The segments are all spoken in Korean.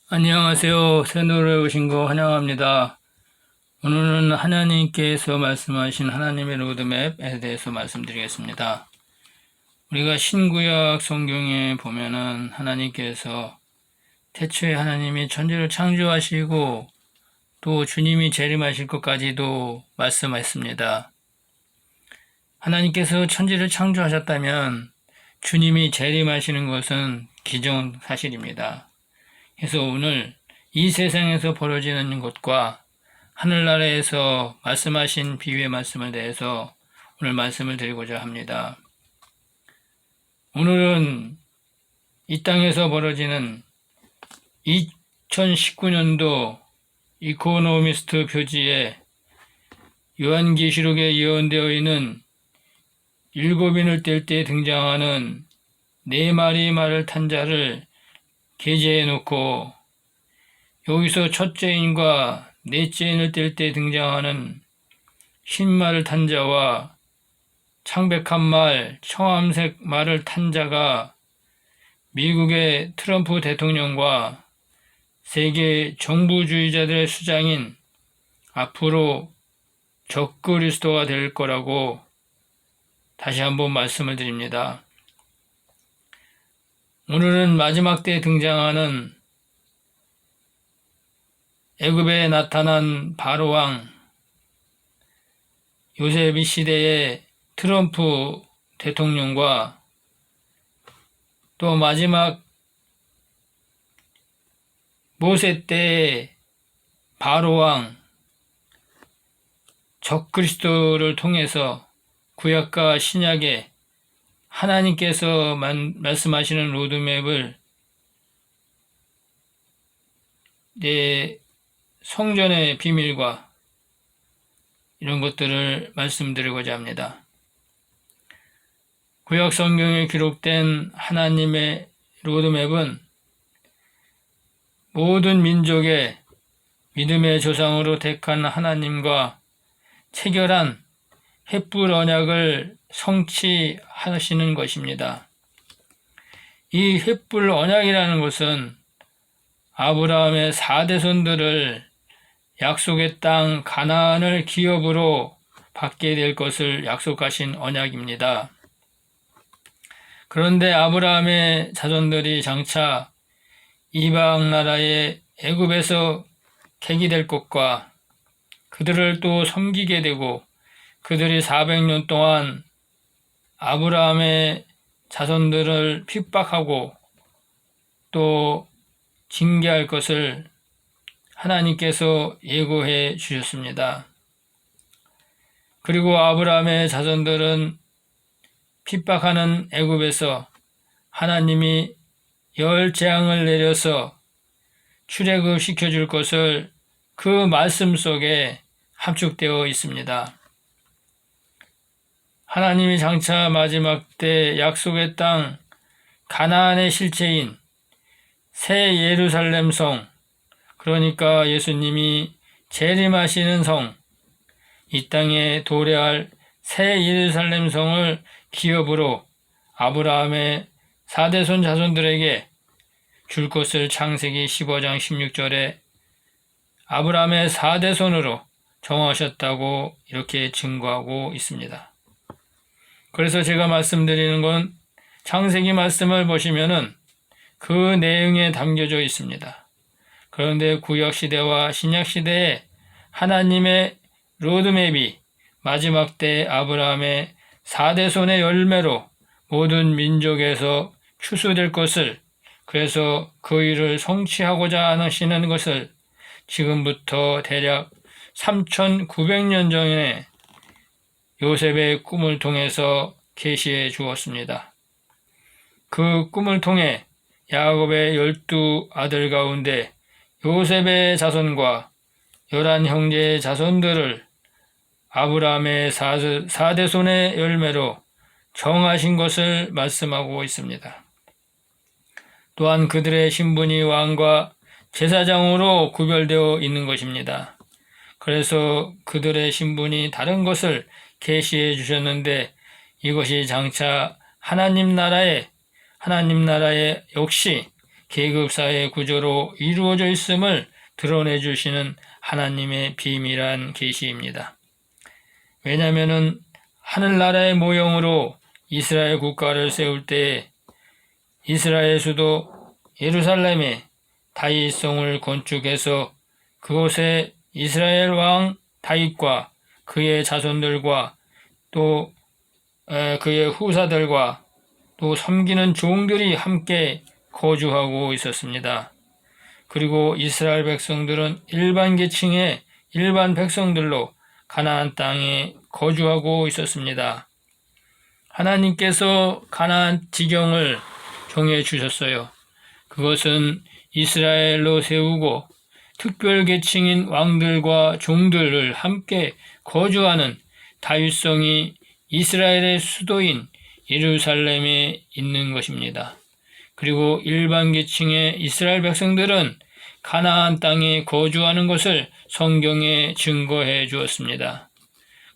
안녕하세요. 새노래 오신 거 환영합니다. 오늘은 하나님께서 말씀하신 하나님의 로드맵에 대해서 말씀드리겠습니다. 우리가 신구약 성경에 보면은 하나님께서 태초에 하나님이 천지를 창조하시고 또 주님이 재림하실 것까지도 말씀하셨습니다. 하나님께서 천지를 창조하셨다면 주님이 재림하시는 것은 기정사실입니다. 그래서 오늘 이 세상에서 벌어지는 것과 하늘나라에서 말씀하신 비유의 말씀에 대해서 오늘 말씀을 드리고자 합니다. 오늘은 이 땅에서 벌어지는 2019년도 이코노미스트 표지에 요한계시록에 예언되어 있는 7인을 뗄 때 등장하는 4마리 말을 탄 자를 게재해 놓고 여기서 첫째인과 넷째인을 뗄 때 등장하는 흰말을 탄 자와 창백한 말, 청암색 말을 탄 자가 미국의 트럼프 대통령과 세계 정부주의자들의 수장인 앞으로 적그리스도가 될 거라고 다시 한번 말씀을 드립니다. 오늘은 마지막 때에 등장하는 애굽에 나타난 바로왕 요셉 시대의 트럼프 대통령과 또 마지막 모세 때의 바로왕 적그리스도를 통해서 구약과 신약에 하나님께서 말씀하시는 로드맵을 내 성전의 비밀과 이런 것들을 말씀드리고자 합니다. 구약 성경에 기록된 하나님의 로드맵은 모든 민족의 믿음의 조상으로 택한 하나님과 체결한 햇불 언약을 성취하시는 것입니다. 이 햇불 언약이라는 것은 아브라함의 4대손들을 약속의 땅 가나안을 기업으로 받게 될 것을 약속하신 언약입니다. 그런데 아브라함의 자손들이 장차 이방 나라의 애굽에서 객이 것과 그들을 또 섬기게 되고 그들이 400년 동안 아브라함의 자손들을 핍박하고 또 징계할 것을 하나님께서 예고해 주셨습니다. 그리고 아브라함의 자손들은 핍박하는 애굽에서 하나님이 열 재앙을 내려서 출애굽 시켜줄 것을 그 말씀 속에 함축되어 있습니다. 하나님이 장차 마지막 때 약속의 땅 가나안의 실체인 새 예루살렘 성, 그러니까 예수님이 재림하시는 성, 이 땅에 도래할 새 예루살렘 성을 기업으로 아브라함의 4대손 자손들에게 줄 것을 창세기 15장 16절에 아브라함의 4대손으로 정하셨다고 이렇게 증거하고 있습니다. 그래서 제가 말씀드리는 건 창세기 말씀을 보시면은 그 내용에 담겨져 있습니다. 그런데 구약시대와 신약시대에 하나님의 로드맵이 마지막 때 아브라함의 4대손의 열매로 모든 민족에서 추수될 것을, 그래서 그 일을 성취하고자 하시는 것을 지금부터 대략 3900년 전에 요셉의 꿈을 통해서 계시해 주었습니다. 그 꿈을 통해 야곱의 12 아들 가운데 요셉의 자손과 11 형제의 자손들을 아브라함의 4대손의 열매로 정하신 것을 말씀하고 있습니다. 또한 그들의 신분이 왕과 제사장으로 구별되어 있는 것입니다. 그래서 그들의 신분이 다른 것을 계시해 주셨는데 이것이 장차 하나님 나라에 역시 계급사회 구조로 이루어져 있음을 드러내 주시는 하나님의 비밀한 계시입니다. 왜냐하면 하늘나라의 모형으로 이스라엘 국가를 세울 때 이스라엘 수도 예루살렘에 다윗성을 건축해서 그곳에 이스라엘 왕 다윗과 그의 자손들과 또 그의 후사들과 또 섬기는 종들이 함께 거주하고 있었습니다. 그리고 이스라엘 백성들은 일반 계층의 일반 백성들로 가나안 땅에 거주하고 있었습니다. 하나님께서 가나안 지경을 정해 주셨어요. 그것은 이스라엘로 세우고 특별 계층인 왕들과 종들을 함께 거주하는 다윗성이 이스라엘의 수도인 예루살렘에 있는 것입니다. 그리고 일반 계층의 이스라엘 백성들은 가나안 땅에 거주하는 것을 성경에 증거해 주었습니다.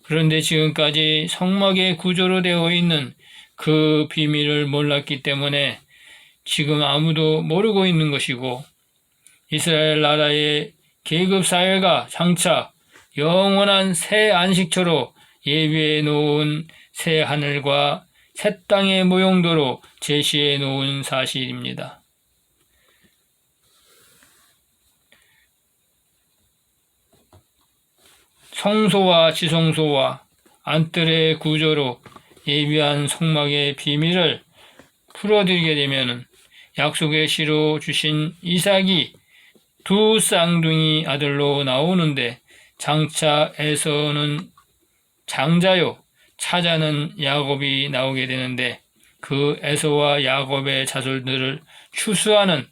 그런데 지금까지 성막의 구조로 되어 있는 그 비밀을 몰랐기 때문에 지금 아무도 모르고 있는 것이고 이스라엘 나라의 계급 사회가 장차 영원한 새 안식처로 예비해 놓은 새 하늘과 새 땅의 모형도로 제시해 놓은 사실입니다. 성소와 지성소와 안뜰의 구조로 예비한 성막의 비밀을 풀어드리게 되면 약속의 씨로 주신 이삭이 두 쌍둥이 아들로 나오는데 장차 에서는 장자요 차자는 야곱이 나오게 되는데 그 에서와 야곱의 자손들을 추수하는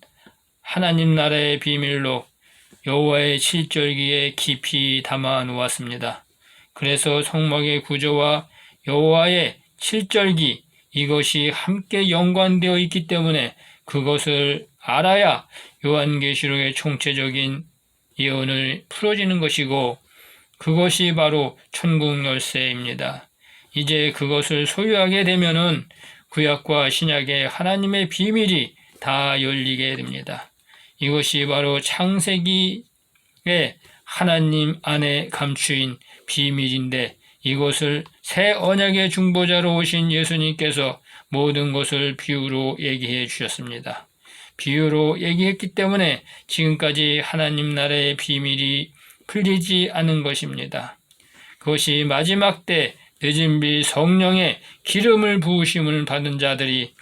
하나님 나라의 비밀로 여호와의 7절기에 깊이 담아 놓았습니다. 그래서 성막의 구조와 여호와의 7절기 이것이 함께 연관되어 있기 때문에 그것을 알아야 요한계시록의 총체적인 예언을 풀어지는 것이고 그것이 바로 천국 열쇠입니다. 이제 그것을 소유하게 되면은 구약과 신약의 하나님의 비밀이 다 열리게 됩니다. 이것이 바로 창세기의 하나님 안에 감추인 비밀인데 이것을 새 언약의 중보자로 오신 예수님께서 모든 것을 비유로 얘기해 주셨습니다. 비유로 얘기했기 때문에 지금까지 하나님 나라의 비밀이 풀리지 않은 것입니다. 그것이 마지막 때 늦은 비 성령의 기름을 부으심을 받은 자들이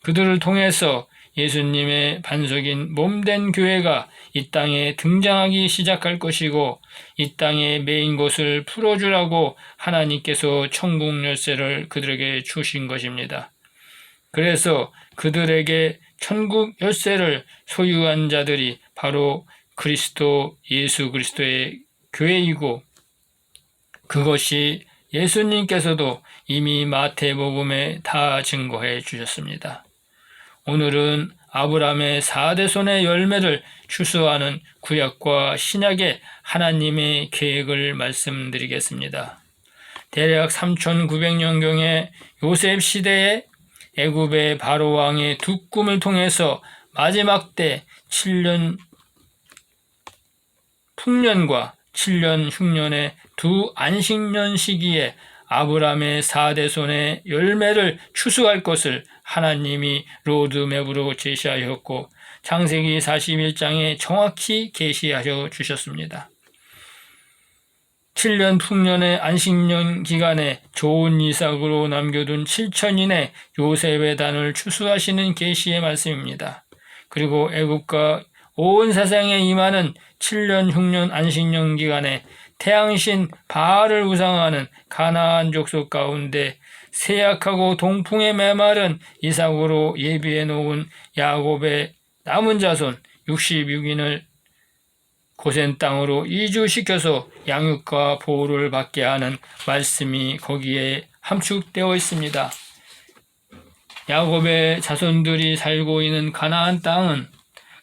그들을 통해서 예수님의 반석인 몸된 교회가 이 땅에 등장하기 시작할 것이고 이 땅의 메인 곳을 풀어주라고 하나님께서 천국 열쇠를 그들에게 주신 것입니다. 그래서 그들에게 천국 열쇠를 소유한 자들이 바로 그리스도 예수 그리스도의 교회이고 그것이 예수님께서도 이미 마태복음에 다 증거해 주셨습니다. 오늘은 아브라함의 4대손의 열매를 추수하는 구약과 신약의 하나님의 계획을 말씀드리겠습니다. 대략 3900년경에 요셉 시대에 애굽의 바로 왕의 두 꿈을 통해서 마지막 때 7년 풍년과 7년 흉년의 두 안식년 시기에 아브라함의 4대손의 열매를 추수할 것을 하나님이 로드맵으로 제시하였고 창세기 41장에 정확히 계시하여 주셨습니다. 7년 풍년의 안식년 기간에 좋은 이삭으로 남겨둔 7천인의 요셉의 단을 추수하시는 계시의 말씀입니다. 그리고 애국과 온 세상에 임하는 7년 흉년 안식년 기간에 태양신 바알을 우상하는 가나안 족속 가운데 세약하고 동풍에 메마른 이삭으로 예비해 놓은 야곱의 남은 자손 66인을 고센 땅으로 이주시켜서 양육과 보호를 받게 하는 말씀이 거기에 함축되어 있습니다. 야곱의 자손들이 살고 있는 가나안 땅은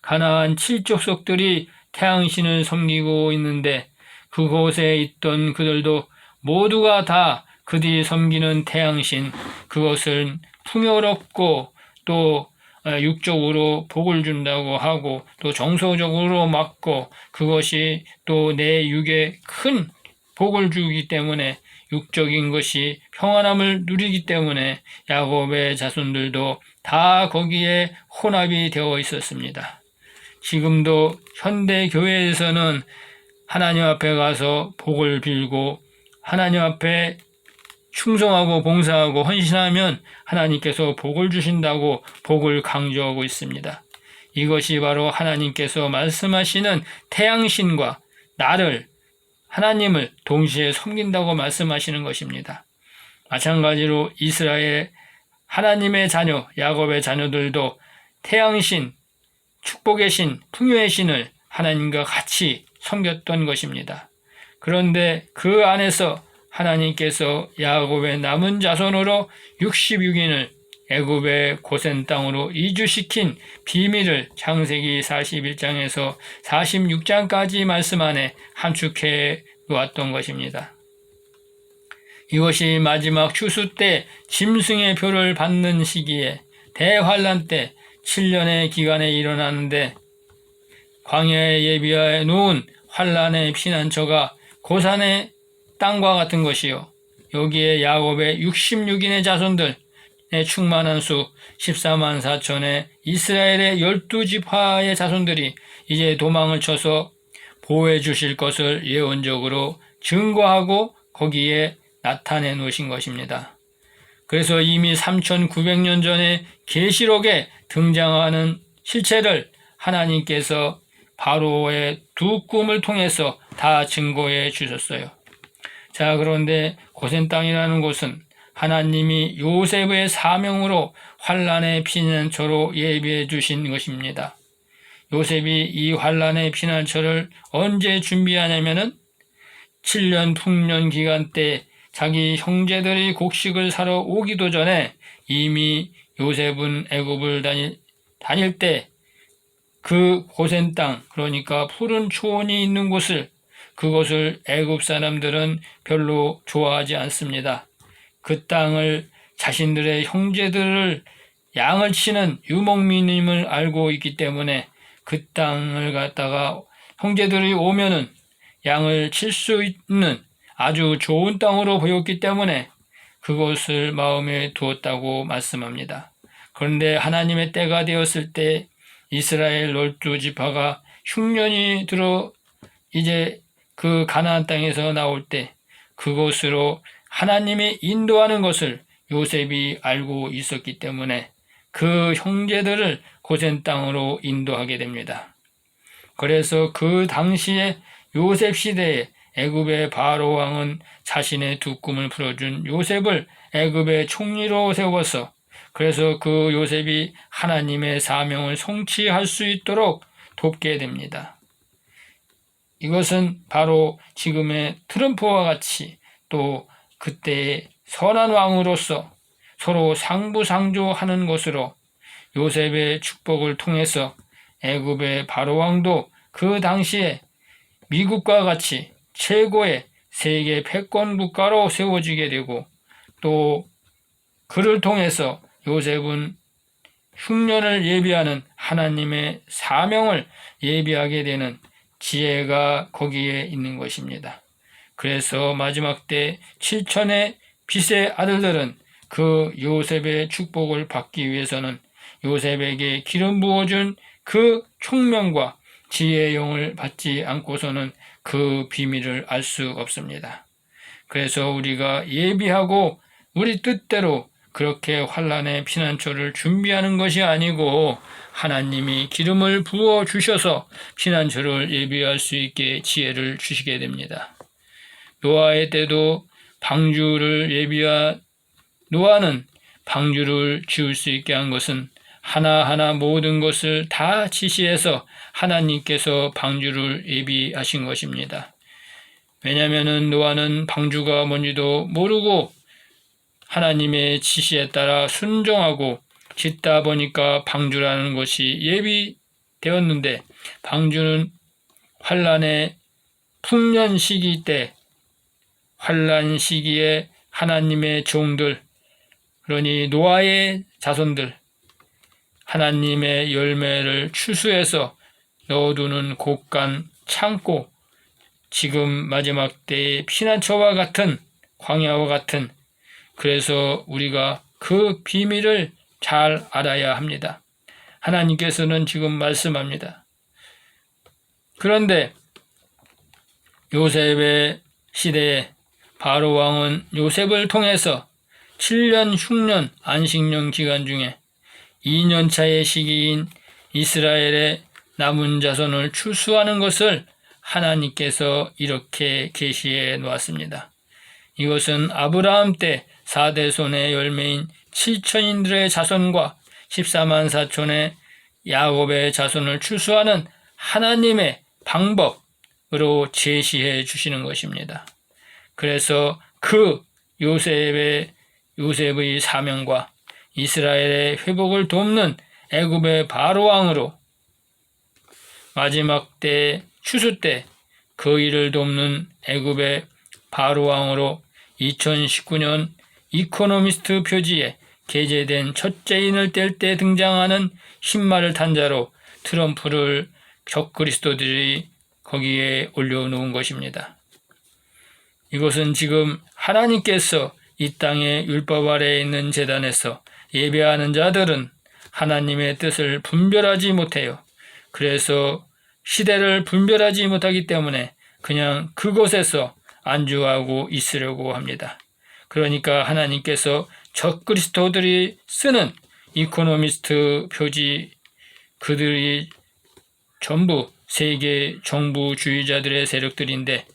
가나안 7족속들이 태양신을 섬기고 있는데 그곳에 있던 그들도 모두가 다 그들이 섬기는 태양신 그것은 풍요롭고 또 육적으로 복을 준다고 하고 또 정서적으로 막고 그것이 또 내 육에 큰 복을 주기 때문에 육적인 것이 평안함을 누리기 때문에 야곱의 자손들도 다 거기에 혼합이 되어 있었습니다. 지금도 현대 교회에서는 하나님 앞에 가서 복을 빌고 하나님 앞에 충성하고 봉사하고 헌신하면 하나님께서 복을 주신다고 복을 강조하고 있습니다. 이것이 바로 하나님께서 말씀하시는 태양신과 나를 하나님을 동시에 섬긴다고 말씀하시는 것입니다. 마찬가지로 이스라엘 하나님의 자녀 야곱의 자녀들도 태양신, 축복의 신, 풍요의 신을 하나님과 같이 섬겼던 것입니다. 그런데 그 안에서 하나님께서 야곱의 남은 자손으로 66인을 애굽의 고센 땅으로 이주시킨 비밀을 창세기 41장에서 46장까지 말씀 안에 함축해 놓았던 것입니다. 이것이 마지막 추수 때 짐승의 표를 받는 시기에 대환란 때 7년의 기간에 일어나는데 광야에 예비해 놓은 환란의 피난처가 고산의 땅과 같은 것이요 여기에 야곱의 66인의 자손들의 충만한 수 14만 4천의 이스라엘의 12지파의 자손들이 이제 도망을 쳐서 보호해 주실 것을 예언적으로 증거하고 거기에 나타내 놓으신 것입니다. 그래서 이미 3900년 전에 계시록에 등장하는 실체를 하나님께서 바로의 두 꿈을 통해서 다 증거해 주셨어요. 자, 그런데 고센 땅이라는 곳은 하나님이 요셉의 사명으로 환란의 피난처로 예비해 주신 것입니다. 요셉이 이 환란의 피난처를 언제 준비하냐면은 7년 풍년 기간 때 자기 형제들이 곡식을 사러 오기도 전에 이미 요셉은 애굽을 다닐 때 그 고센 땅, 그러니까 푸른 초원이 있는 곳을 그것을 애굽 사람들은 별로 좋아하지 않습니다. 그 땅을 자신들의 형제들을 양을 치는 유목민임을 알고 있기 때문에 그 땅을 갖다가 형제들이 오면은 양을 칠 수 있는 아주 좋은 땅으로 보였기 때문에 그것을 마음에 두었다고 말씀합니다. 그런데 하나님의 때가 되었을 때 이스라엘 12지파가 흉년이 들어 이제 그 가나안 땅에서 나올 때 그곳으로 하나님이 인도하는 것을 요셉이 알고 있었기 때문에 그 형제들을 고센 땅으로 인도하게 됩니다. 그래서 그 당시에 요셉 시대에 애굽의 바로 왕은 자신의 두 꿈을 풀어준 요셉을 애굽의 총리로 세워서 그래서 그 요셉이 하나님의 사명을 성취할 수 있도록 돕게 됩니다. 이것은 바로 지금의 트럼프와 같이 또 그때의 선한 왕으로서 서로 상부상조하는 것으로 요셉의 축복을 통해서 애굽의 바로 왕도 그 당시에 미국과 같이 최고의 세계 패권 국가로 세워지게 되고 또 그를 통해서 요셉은 흉년을 예비하는 하나님의 사명을 예비하게 되는 지혜가 거기에 있는 것입니다. 그래서 마지막 때 7천의 빚의 아들들은 그 요셉의 축복을 받기 위해서는 요셉에게 기름 부어준 그 총명과 지혜의 영을 받지 않고서는 그 비밀을 알 수 없습니다. 그래서 우리가 예비하고 우리 뜻대로 그렇게 환란의 피난처를 준비하는 것이 아니고 하나님이 기름을 부어 주셔서 피난처를 예비할 수 있게 지혜를 주시게 됩니다. 노아의 때도 노아는 방주를 지을 수 있게 한 것은 하나하나 모든 것을 다 지시해서 하나님께서 방주를 예비하신 것입니다. 왜냐하면 노아는 방주가 뭔지도 모르고 하나님의 지시에 따라 순종하고 짓다 보니까 방주라는 것이 예비되었는데 방주는 환란의 풍년 시기 때 환란 시기에 하나님의 종들 그러니 노아의 자손들 하나님의 열매를 추수해서 넣어두는 곳간 창고, 지금 마지막 때의 피난처와 같은, 광야와 같은, 그래서 우리가 그 비밀을 잘 알아야 합니다. 하나님께서는 지금 말씀합니다. 그런데 요셉의 시대에 바로 왕은 요셉을 통해서 7년 흉년 안식년 기간 중에 2년차의 시기인 이스라엘의 남은 자손을 추수하는 것을 하나님께서 이렇게 계시해 놓았습니다. 이것은 아브라함 때 4대손의 열매인 7천인들의 자손과 14만 4천의 야곱의 자손을 추수하는 하나님의 방법으로 제시해 주시는 것입니다. 그래서 그 요셉의 사명과 이스라엘의 회복을 돕는 애굽의 바로 왕으로 마지막 때 추수 때 그 일을 돕는 애굽의 바로 왕으로 2019년 이코노미스트 표지에 게재된 첫째인을 뗄 때 등장하는 흰말을 탄 자로 트럼프를 적그리스도들이 거기에 올려놓은 것입니다. 이것은 지금 하나님께서 이 땅의 율법 아래에 있는 제단에서 예배하는 자들은 하나님의 뜻을 분별하지 못해요. 그래서 시대를 분별하지 못하기 때문에 그냥 그곳에서 안주하고 있으려고 합니다. 그러니까 하나님께서 적그리스도들이 쓰는 이코노미스트 표지, 그들이 전부 세계 정부주의자들의 세력들인데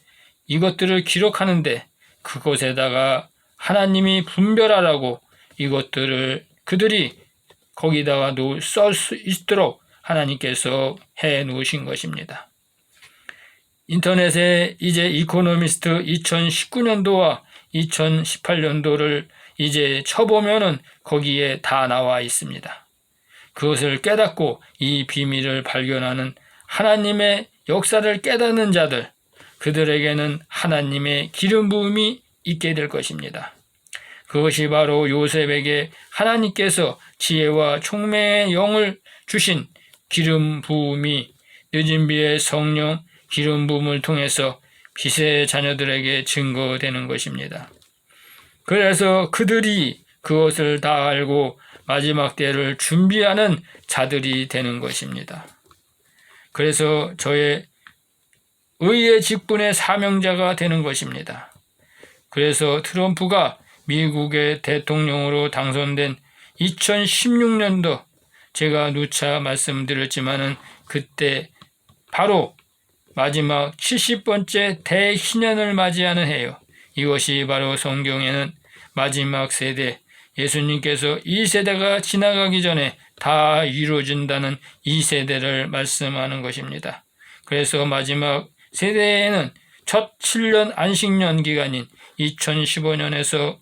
이것들을 기록하는데 그곳에다가 하나님이 분별하라고 이것들을 그들이 거기다가 쓸 수 있도록 하나님께서 해 놓으신 것입니다. 인터넷에 이제 이코노미스트 2019년도와 2018년도를 이제 쳐보면은 거기에 다 나와 있습니다. 그것을 깨닫고 이 비밀을 발견하는 하나님의 역사를 깨닫는 자들, 그들에게는 하나님의 기름 부음이 있게 될 것입니다. 그것이 바로 요셉에게 하나님께서 지혜와 총명의 영을 주신 기름 부음이 늦은 비의 성령 기름 부음을 통해서 빛의 자녀들에게 증거되는 것입니다. 그래서 그들이 그것을 다 알고 마지막 때를 준비하는 자들이 되는 것입니다. 그래서 저의 의의 직분의 사명자가 되는 것입니다. 그래서 트럼프가 미국의 대통령으로 당선된 2016년도 제가 누차 말씀드렸지만은 그때 바로 마지막 70번째 대희년을 맞이하는 해요. 이것이 바로 성경에는 마지막 세대, 예수님께서 이 세대가 지나가기 전에 다 이루어진다는 이 세대를 말씀하는 것입니다. 그래서 마지막 세대에는 첫 7년 안식년 기간인 2015년에서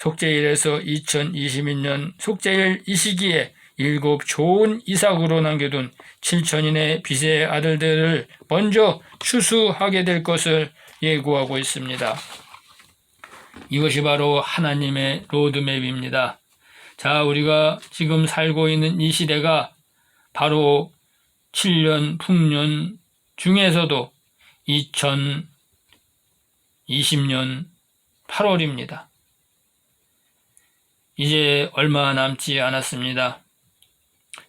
속죄일에서 2022년 속죄일 이 시기에 7 좋은 이삭으로 남겨둔 7천인의 빛의 아들들을 먼저 추수하게 될 것을 예고하고 있습니다. 이것이 바로 하나님의 로드맵입니다. 자, 우리가 지금 살고 있는 이 시대가 바로 7년 풍년 중에서도 2020년 8월입니다. 이제 얼마 남지 않았습니다.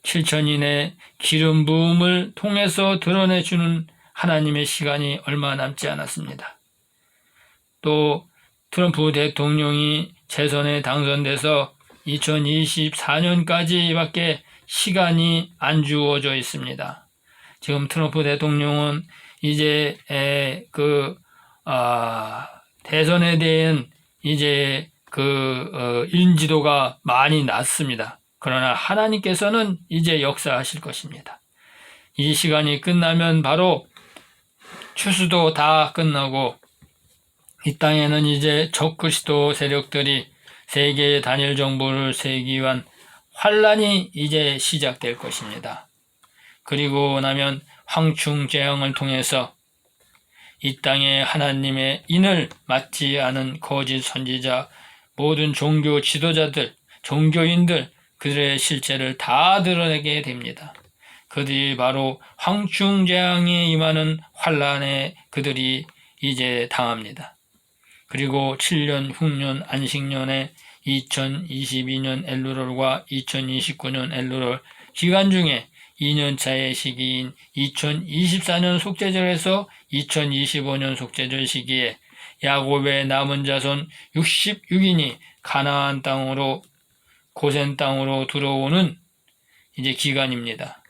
7천인의 기름 부음을 통해서 드러내주는 하나님의 시간이 얼마 남지 않았습니다. 또 트럼프 대통령이 재선에 당선돼서 2024년까지밖에 시간이 안 주어져 있습니다. 지금 트럼프 대통령은 이제 대선에 대한 이제 인지도가 많이 낮습니다. 그러나 하나님께서는 이제 역사하실 것입니다. 이 시간이 끝나면 바로 추수도 다 끝나고 이 땅에는 이제 적그리스도 세력들이 세계의 단일 정부를 세우기 위한 환란이 이제 시작될 것입니다. 그리고 나면 황충 재앙을 통해서 이 땅에 하나님의 인을 맡지 않은 거짓 선지자, 모든 종교 지도자들, 종교인들, 그들의 실체를 다 드러내게 됩니다. 그들이 바로 황충재앙에 임하는 환란에 그들이 이제 당합니다. 그리고 7년 흉년 안식년에 2022년 엘루롤과 2029년 엘루롤 기간 중에 2년차의 시기인 2024년 속죄절에서 2025년 속죄절 시기에 야곱의 남은 자손 66인이 가나안 땅으로 고센 땅으로 들어오는 이제 기간입니다.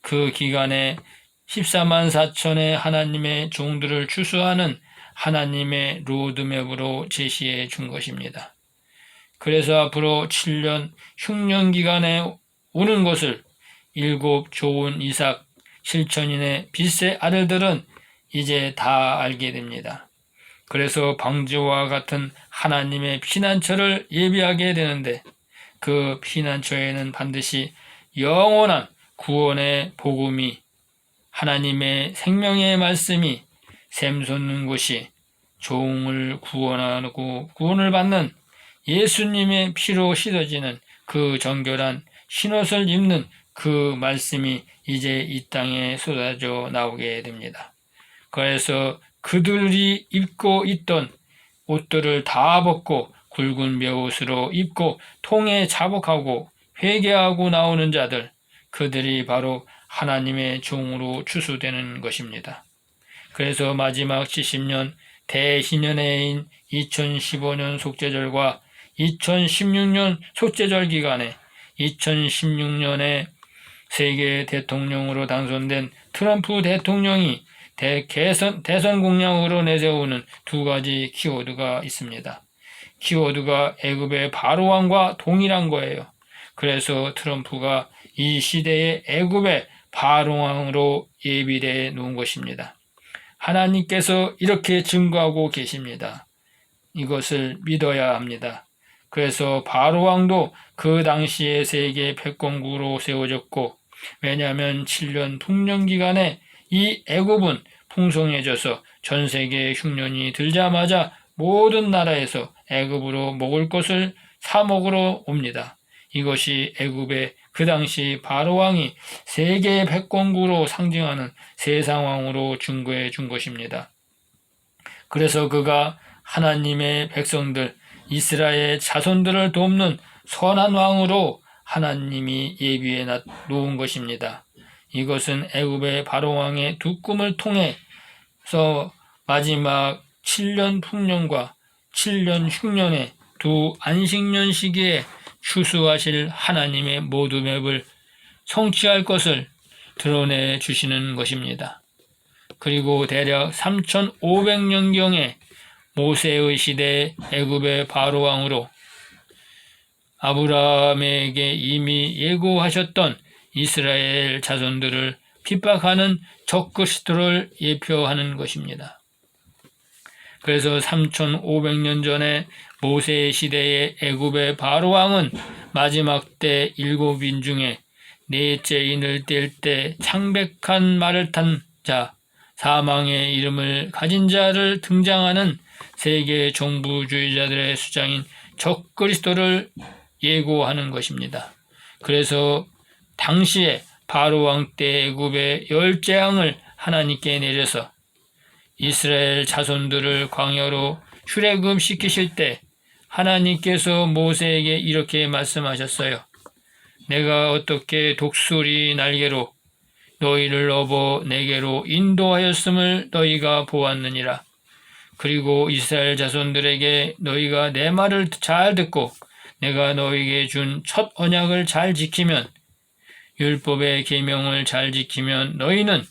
그 기간에 14만 4천의 하나님의 종들을 추수하는 하나님의 로드맵으로 제시해 준 것입니다. 그래서 앞으로 7년 흉년 기간에 오는 것을 7 좋은 이삭 실천인의 빛의 아들들은 이제 다 알게 됩니다. 그래서 방주와 같은 하나님의 피난처를 예비하게 되는데 그 피난처에는 반드시 영원한 구원의 복음이 하나님의 생명의 말씀이 샘솟는 곳이 종을 구원하고 구원을 받는 예수님의 피로 씻어지는 그 정결한 신옷을 입는 그 말씀이 이제 이 땅에 쏟아져 나오게 됩니다. 그래서 그들이 입고 있던 옷들을 다 벗고 굵은 벼옷으로 입고 통에 자복하고 회개하고 나오는 자들, 그들이 바로 하나님의 종으로 추수되는 것입니다. 그래서 마지막 70년 대희년해인 2015년 속죄절과 2016년 속죄절 기간에 2016년에 세계 대통령으로 당선된 트럼프 대통령이 대선 공약으로 내세우는 두 가지 키워드가 있습니다. 키워드가 애굽의 바로왕과 동일한 거예요. 그래서 트럼프가 이 시대의 애굽의 바로왕으로 예비되어 놓은 것입니다. 하나님께서 이렇게 증거하고 계십니다. 이것을 믿어야 합니다. 그래서 바로왕도 그 당시에 세계 패권국으로 세워졌고, 왜냐하면 7년 풍년 기간에 이 애굽은 풍성해져서 전 세계 흉년이 들자마자 모든 나라에서 애굽으로 먹을 것을 사 먹으러 옵니다. 이것이 애굽의 그 당시 바로왕이 세계 패권국으로 상징하는 세상왕으로 증거해 준 것입니다. 그래서 그가 하나님의 백성들, 이스라엘 자손들을 돕는 선한 왕으로 하나님이 예비해 놓은 것입니다. 이것은 애굽의 바로왕의 두 꿈을 통해서 마지막 7년 풍년과 7년 흉년의 두 안식년 시기에 추수하실 하나님의 모둠맵을 성취할 것을 드러내 주시는 것입니다. 그리고 대략 3500년경에 모세의 시대 애굽의 바로왕으로 아브라함에게 이미 예고하셨던 이스라엘 자손들을 핍박하는 적그리스도를 예표하는 것입니다. 그래서 3500년 전에 모세 시대의 애굽의 바로왕은 마지막 때 7인 중에 넷째 인을 뗄 때 창백한 말을 탄 자, 사망의 이름을 가진 자를 등장하는 세계 정부주의자들의 수장인 적그리스도를 예고하는 것입니다. 그래서 당시에 바로왕 때 애굽의 열재앙을 하나님께 내려서 이스라엘 자손들을 광야로 출애굽시키실 때 하나님께서 모세에게 이렇게 말씀하셨어요. 내가 어떻게 독수리 날개로 너희를 업어 내게로 인도하였음을 너희가 보았느니라. 그리고 이스라엘 자손들에게 너희가 내 말을 잘 듣고 내가 너희에게 준 첫 언약을 잘 지키면, 율법의 계명을 잘 지키면 너희는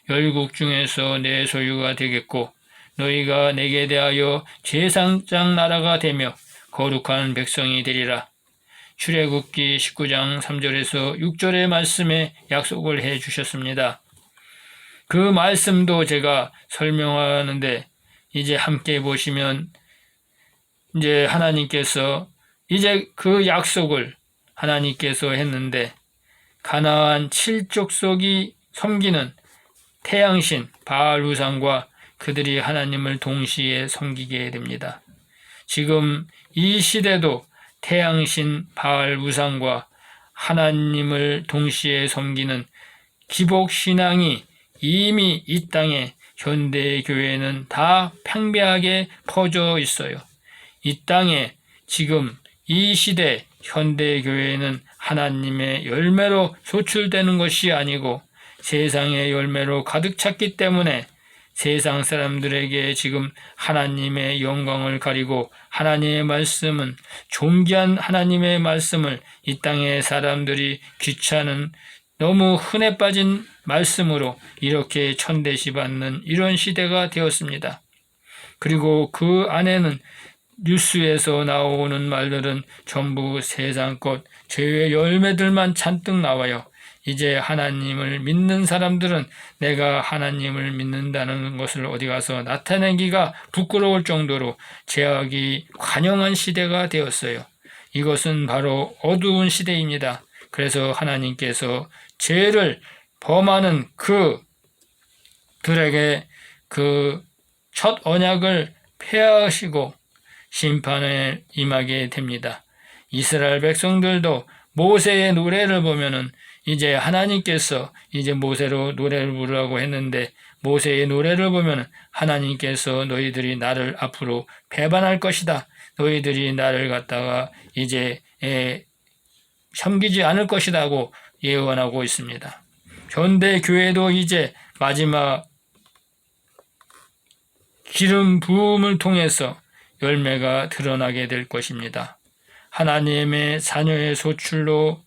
열국 중에서 내 소유가 되겠고 너희가 내게 대하여 제사장 나라가 되며 거룩한 백성이 되리라. 출애굽기 19장 3절에서 6절의 말씀에 약속을 해 주셨습니다. 그 말씀도 제가 설명하는데 이제 함께 보시면 이제 하나님께서 이제 그 약속을 하나님께서 했는데 가나안 7족속이 섬기는 태양신 바알 우상과 그들이 하나님을 동시에 섬기게 됩니다. 지금 이 시대도 태양신 바알 우상과 하나님을 동시에 섬기는 기복신앙이 이미 이 땅에 현대 교회는 다 팽배하게 퍼져 있어요. 이 땅에 지금 이 시대 현대 교회는 하나님의 열매로 소출되는 것이 아니고 세상의 열매로 가득 찼기 때문에 세상 사람들에게 지금 하나님의 영광을 가리고 하나님의 말씀은 존귀한 하나님의 말씀을 이 땅의 사람들이 귀찮은 너무 흔해 빠진 말씀으로 이렇게 천대시받는 이런 시대가 되었습니다. 그리고 그 안에는 뉴스에서 나오는 말들은 전부 세상 것, 죄의 열매들만 잔뜩 나와요. 이제 하나님을 믿는 사람들은 내가 하나님을 믿는다는 것을 어디 가서 나타내기가 부끄러울 정도로 죄악이 관영한 시대가 되었어요. 이것은 바로 어두운 시대입니다. 그래서 하나님께서 죄를 범하는 그들에게 그 첫 언약을 폐하시고 심판에 임하게 됩니다. 이스라엘 백성들도 모세의 노래를 보면은 이제 하나님께서 이제 모세로 노래를 부르라고 했는데 모세의 노래를 보면 하나님께서 너희들이 나를 앞으로 배반할 것이다. 너희들이 나를 갖다가 이제 섬기지 않을 것이라고 예언하고 있습니다. 현대 교회도 이제 마지막 기름 부음을 통해서 열매가 드러나게 될 것입니다. 하나님의 자녀의 소출로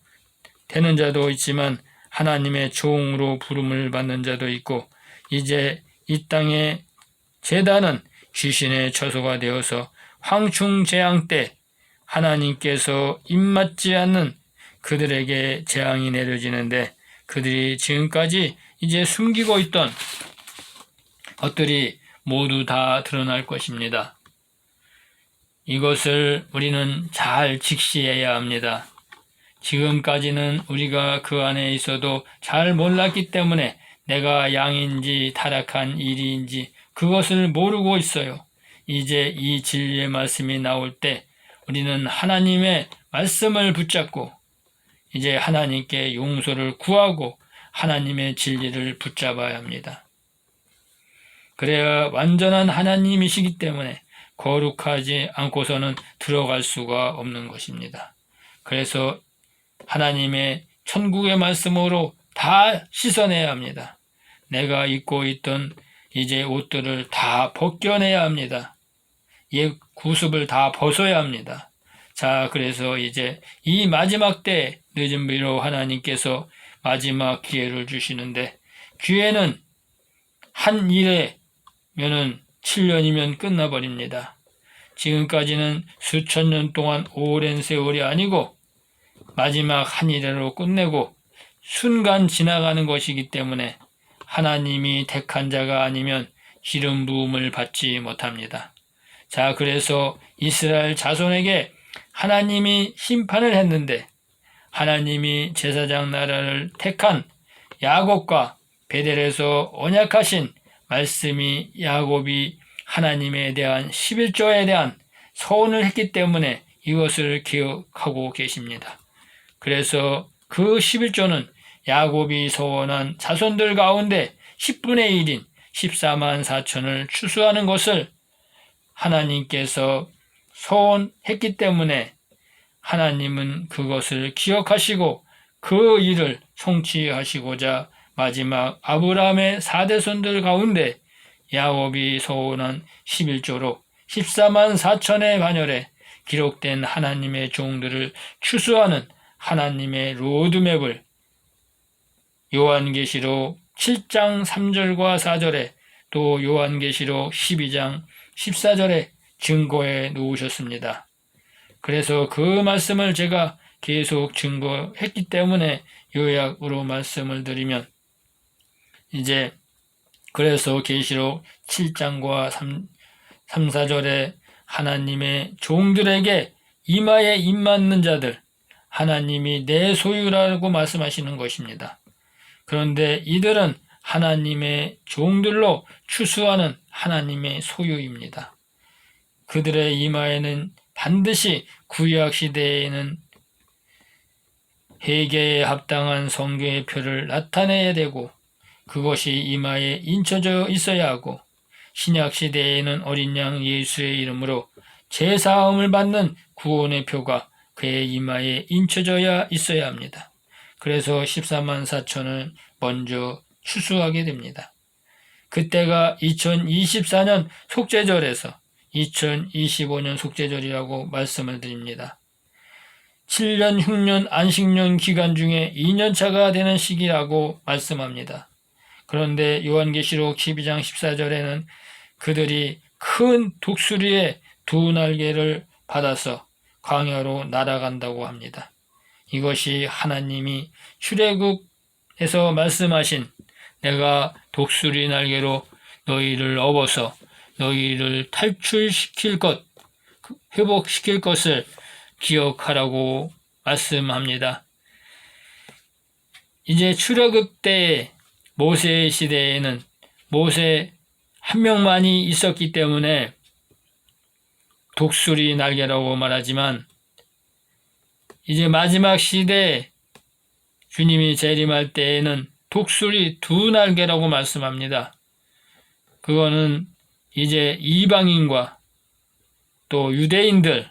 되는 자도 있지만 하나님의 종으로 부름을 받는 자도 있고 이제 이 땅의 제단은 귀신의 처소가 되어서 황충재앙 때 하나님께서 입맞지 않는 그들에게 재앙이 내려지는데 그들이 지금까지 이제 숨기고 있던 것들이 모두 다 드러날 것입니다. 이것을 우리는 잘 직시해야 합니다. 지금까지는 우리가 그 안에 있어도 잘 몰랐기 때문에 내가 양인지 타락한 일인지 그것을 모르고 있어요. 이제 이 진리의 말씀이 나올 때 우리는 하나님의 말씀을 붙잡고 이제 하나님께 용서를 구하고 하나님의 진리를 붙잡아야 합니다. 그래야 완전한 하나님이시기 때문에 거룩하지 않고서는 들어갈 수가 없는 것입니다. 그래서 하나님의 천국의 말씀으로 다 씻어내야 합니다. 내가 입고 있던 이제 옷들을 다 벗겨내야 합니다. 옛 구습을 다 벗어야 합니다. 자, 그래서 이제 이 마지막 때 늦은 비로 하나님께서 마지막 기회를 주시는데 기회는 한 일에면은 7년이면 끝나버립니다. 지금까지는 수천 년 동안 오랜 세월이 아니고 마지막 한 일회로 끝내고 순간 지나가는 것이기 때문에 하나님이 택한 자가 아니면 기름 부음을 받지 못합니다. 자, 그래서 이스라엘 자손에게 하나님이 심판을 했는데 하나님이 제사장 나라를 택한 야곱과 베델에서 언약하신 말씀이 야곱이 하나님에 대한 11조에 대한 서원을 했기 때문에 이것을 기억하고 계십니다. 그래서 그 11조는 야곱이 서원한 자손들 가운데 10분의 1인 14만 4천을 추수하는 것을 하나님께서 서원했기 때문에 하나님은 그것을 기억하시고 그 일을 성취하시고자 마지막 아브라함의 4대손들 가운데 야곱이 서원한 11조로 14만 4천의 반열에 기록된 하나님의 종들을 추수하는 하나님의 로드맵을 요한계시록 7장 3절과 4절에 또 요한계시록 12장 14절에 증거해 놓으셨습니다. 그래서 그 말씀을 제가 계속 증거했기 때문에 요약으로 말씀을 드리면 이제 그래서 계시록 7장과 3, 4절에 하나님의 종들에게 이마에 입맞는 자들 하나님이 내 소유라고 말씀하시는 것입니다. 그런데 이들은 하나님의 종들로 추수하는 하나님의 소유입니다. 그들의 이마에는 반드시 구약 시대에는 회개에 합당한 성경의 표를 나타내야 되고 그것이 이마에 인쳐져 있어야 하고 신약 시대에는 어린 양 예수의 이름으로 제사함을 받는 구원의 표가 그의 이마에 인쳐져야 있어야 합니다. 그래서 14만 4천을 먼저 추수하게 됩니다. 그때가 2024년 속죄절에서 2025년 속죄절이라고 말씀을 드립니다. 7년 흉년 안식년 기간 중에 2년차가 되는 시기라고 말씀합니다. 그런데 요한계시록 12장 14절에는 그들이 큰 독수리의 두 날개를 받아서 광야로 날아간다고 합니다. 이것이 하나님이 출애굽에서 말씀하신 내가 독수리 날개로 너희를 업어서 너희를 탈출시킬 것, 회복시킬 것을 기억하라고 말씀합니다. 이제 출애굽 때에 모세 시대에는 모세 한 명만이 있었기 때문에 독수리 날개라고 말하지만 이제 마지막 시대에 주님이 재림할 때에는 독수리 두 날개라고 말씀합니다. 그거는 이제 이방인과 또 유대인들의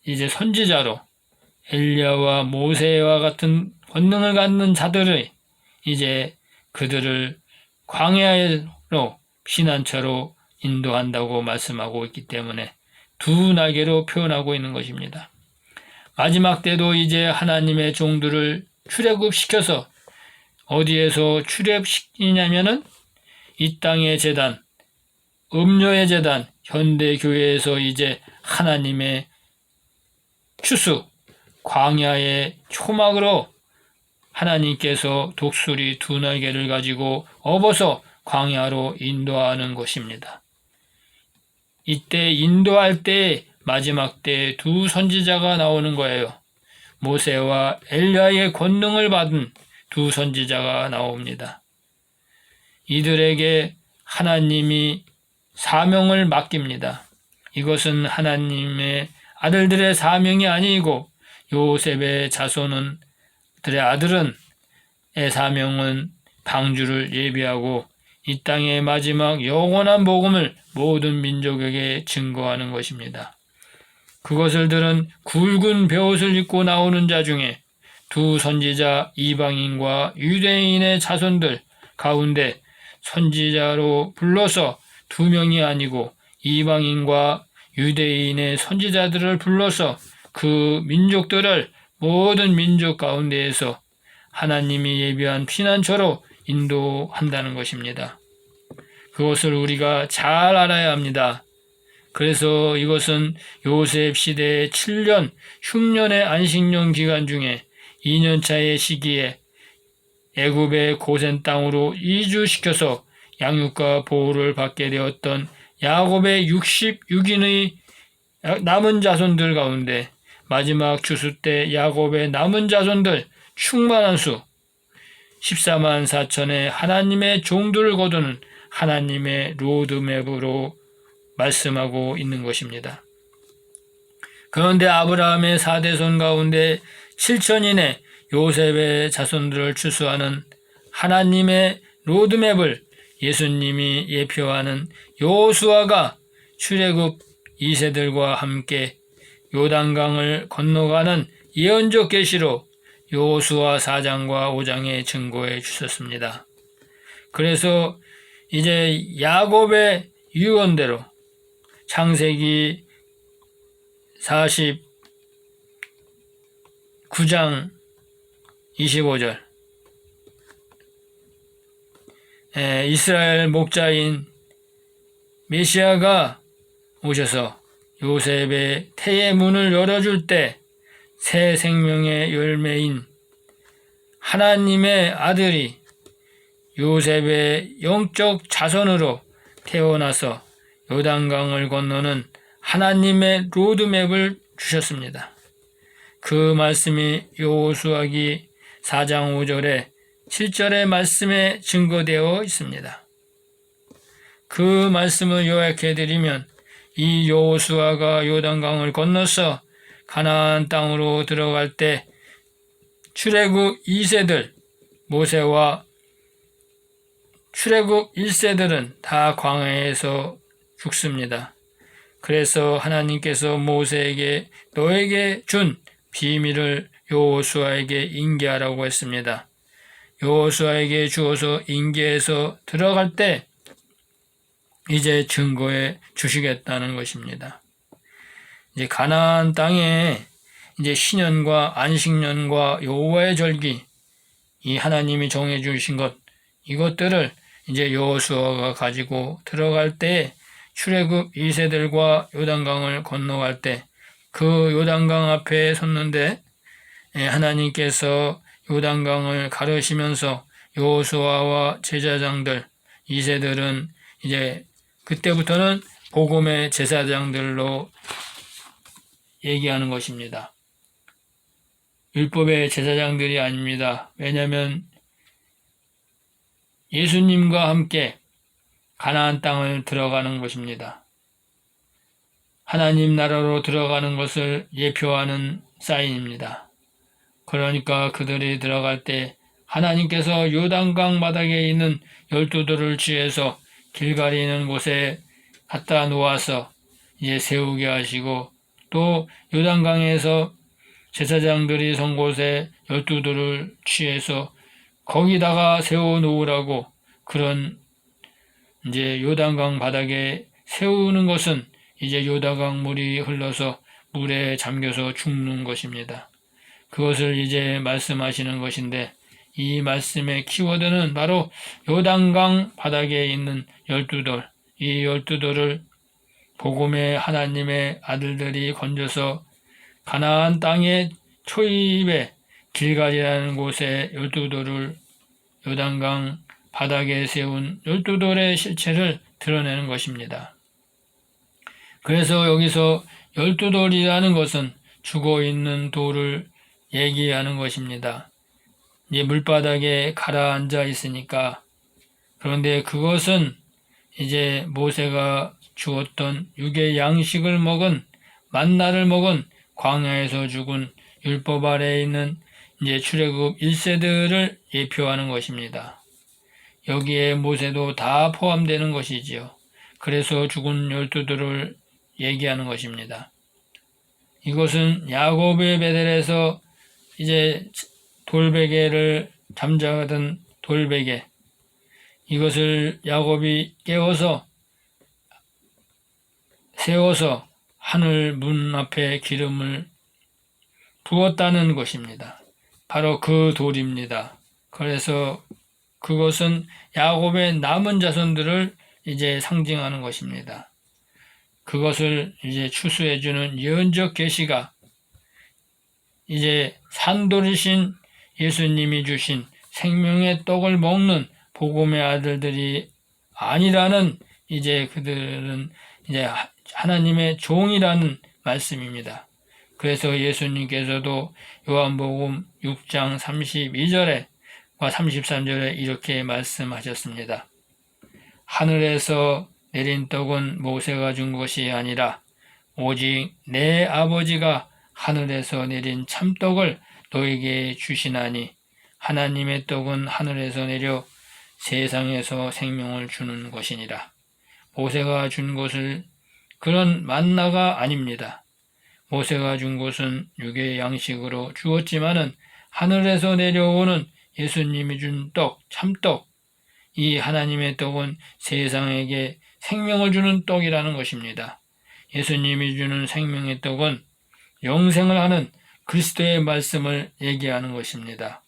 이제 선지자로 엘리야와 모세와 같은 권능을 갖는 자들의 이제 그들을 광야로 피난처로 인도한다고 말씀하고 있기 때문에 두 날개로 표현하고 있는 것입니다. 마지막 때도 이제 하나님의 종들을 출애굽시켜서 어디에서 출애굽시키냐면은 이 땅의 제단, 음료의 제단, 현대교회에서 이제 하나님의 추수, 광야의 초막으로 하나님께서 독수리 두 날개를 가지고 업어서 광야로 인도하는 것입니다. 이때 인도할 때 마지막 때 두 선지자가 나오는 거예요. 모세와 엘리야의 권능을 받은 두 선지자가 나옵니다. 이들에게 하나님이 사명을 맡깁니다. 이것은 하나님의 아들들의 사명이 아니고 요셉의 자손은 들의 아들은 사명은 방주를 예비하고 이 땅의 마지막 영원한 복음을 모든 민족에게 증거하는 것입니다. 그것을 들은 굵은 베옷을 입고 나오는 자 중에 두 선지자 이방인과 유대인의 자손들 가운데 선지자로 불러서 두 명이 아니고 이방인과 유대인의 선지자들을 불러서 그 민족들을 모든 민족 가운데에서 하나님이 예비한 피난처로 인도한다는 것입니다. 그것을 우리가 잘 알아야 합니다. 그래서 이것은 요셉 시대의 7년 흉년의 안식년 기간 중에 2년차의 시기에 애굽의 고센 땅으로 이주시켜서 양육과 보호를 받게 되었던 야곱의 66인의 남은 자손들 가운데 마지막 추수 때 야곱의 남은 자손들 충만한 수 14만 4천의 하나님의 종들을 거두는 하나님의 로드맵으로 말씀하고 있는 것입니다. 그런데 아브라함의 4대손 가운데 7천인의 요셉의 자손들을 추수하는 하나님의 로드맵을 예수님이 예표하는 여호수아가 출애굽 2세들과 함께 요단강을 건너가는 예언적 계시로 여호수아 4장과 5장에 증거해 주셨습니다. 그래서 이제 야곱의 유언대로 창세기 49장 25절 이스라엘 목자인 메시아가 오셔서 요셉의 태의 문을 열어줄 때 새 생명의 열매인 하나님의 아들이 요셉의 영적 자손으로 태어나서 요단강을 건너는 하나님의 로드맵을 주셨습니다. 그 말씀이 여호수아기 4장 5절에 7절의 말씀에 증거되어 있습니다. 그 말씀을 요약해드리면 이 여호수아가 요단강을 건너서 가나안 땅으로 들어갈 때 출애굽 2세들 모세와 출애굽 1세들은 다 광야에서 죽습니다. 그래서 하나님께서 모세에게 너에게 준 비밀을 여호수아에게 인계하라고 했습니다. 여호수아에게 주어서 인계해서 들어갈 때 이제 증거해 주시겠다는 것입니다. 이제 가나안 땅에 이제 신년과 안식년과 여호와의 절기, 이 하나님이 정해 주신 것, 이것들을 이제 여호수아가 가지고 들어갈 때 출애굽 2세들과 요단강을 건너갈 때 그 요단강 앞에 섰는데 하나님께서 요단강을 가르시면서 여호수아와 제사장들 2세들은 이제 그때부터는 복음의 제사장들로 얘기하는 것입니다. 율법의 제사장들이 아닙니다. 왜냐하면 예수님과 함께 가나안 땅을 들어가는 것입니다. 하나님 나라로 들어가는 것을 예표하는 사인입니다. 그러니까 그들이 들어갈 때 하나님께서 요단강 바닥에 있는 12돌을 취해서 길 가리는 곳에 갖다 놓아서 이제 세우게 하시고 또 요단강에서 제사장들이 선 곳에 12돌을 취해서 거기다가 세워 놓으라고 그런 이제 요단강 바닥에 세우는 것은 이제 요단강 물이 흘러서 물에 잠겨서 죽는 것입니다. 그것을 이제 말씀하시는 것인데 이 말씀의 키워드는 바로 요단강 바닥에 있는 12돌, 이 12돌을 복음의 하나님의 아들들이 건져서 가나안 땅의 초입에 길갈이라는 곳에 12돌을 요단강 바닥에 세운 12돌의 실체를 드러내는 것입니다. 그래서 여기서 12돌이라는 것은 죽어있는 돌을 얘기하는 것입니다. 이제 물바닥에 가라앉아 있으니까. 그런데 그것은 이제 모세가 주었던 육의 양식을 먹은 만나를 먹은 광야에서 죽은 율법 아래에 있는 이제 출애굽 1세들을 예표하는 것입니다. 여기에 모세도 다 포함되는 것이지요. 그래서 죽은 12돌을 얘기하는 것입니다. 이것은 야곱의 베델에서 이제 돌베개를 잠자던 돌베개, 이것을 야곱이 깨워서 세워서 하늘 문 앞에 기름을 부었다는 것입니다. 바로 그 돌입니다. 그래서 그것은 야곱의 남은 자손들을 이제 상징하는 것입니다. 그것을 이제 추수해주는 예언적 계시가 이제 산돌이신 예수님이 주신 생명의 떡을 먹는 복음의 아들들이 아니라는 이제 그들은 이제 하나님의 종이라는 말씀입니다. 그래서 예수님께서도 요한복음 6장 32절과 33절에 이렇게 말씀하셨습니다. 하늘에서 내린 떡은 모세가 준 것이 아니라 오직 내 아버지가 하늘에서 내린 참떡을 너에게 주시나니 하나님의 떡은 하늘에서 내려 세상에서 생명을 주는 것이니라. 모세가 준 것을 그런 만나가 아닙니다. 모세가 준 것은 육의 양식으로 주었지만은 하늘에서 내려오는 예수님이 준 떡, 참떡, 이 하나님의 떡은 세상에게 생명을 주는 떡이라는 것입니다. 예수님이 주는 생명의 떡은 영생을 하는 그리스도의 말씀을 얘기하는 것입니다.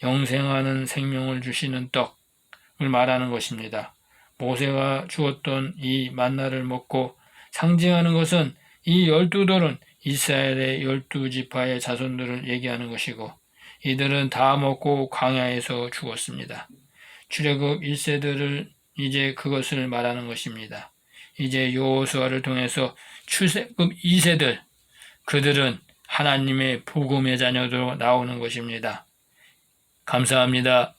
영생하는 생명을 주시는 떡을 말하는 것입니다. 모세가 주었던 이 만나를 먹고 상징하는 것은 이 12돌은 이스라엘의 12지파의 자손들을 얘기하는 것이고 이들은 다 먹고 광야에서 죽었습니다. 출애굽 1세들을 이제 그것을 말하는 것입니다. 이제 여호수아를 통해서 출애굽 2세들, 그들은 하나님의 복음의 자녀로 나오는 것입니다. 감사합니다.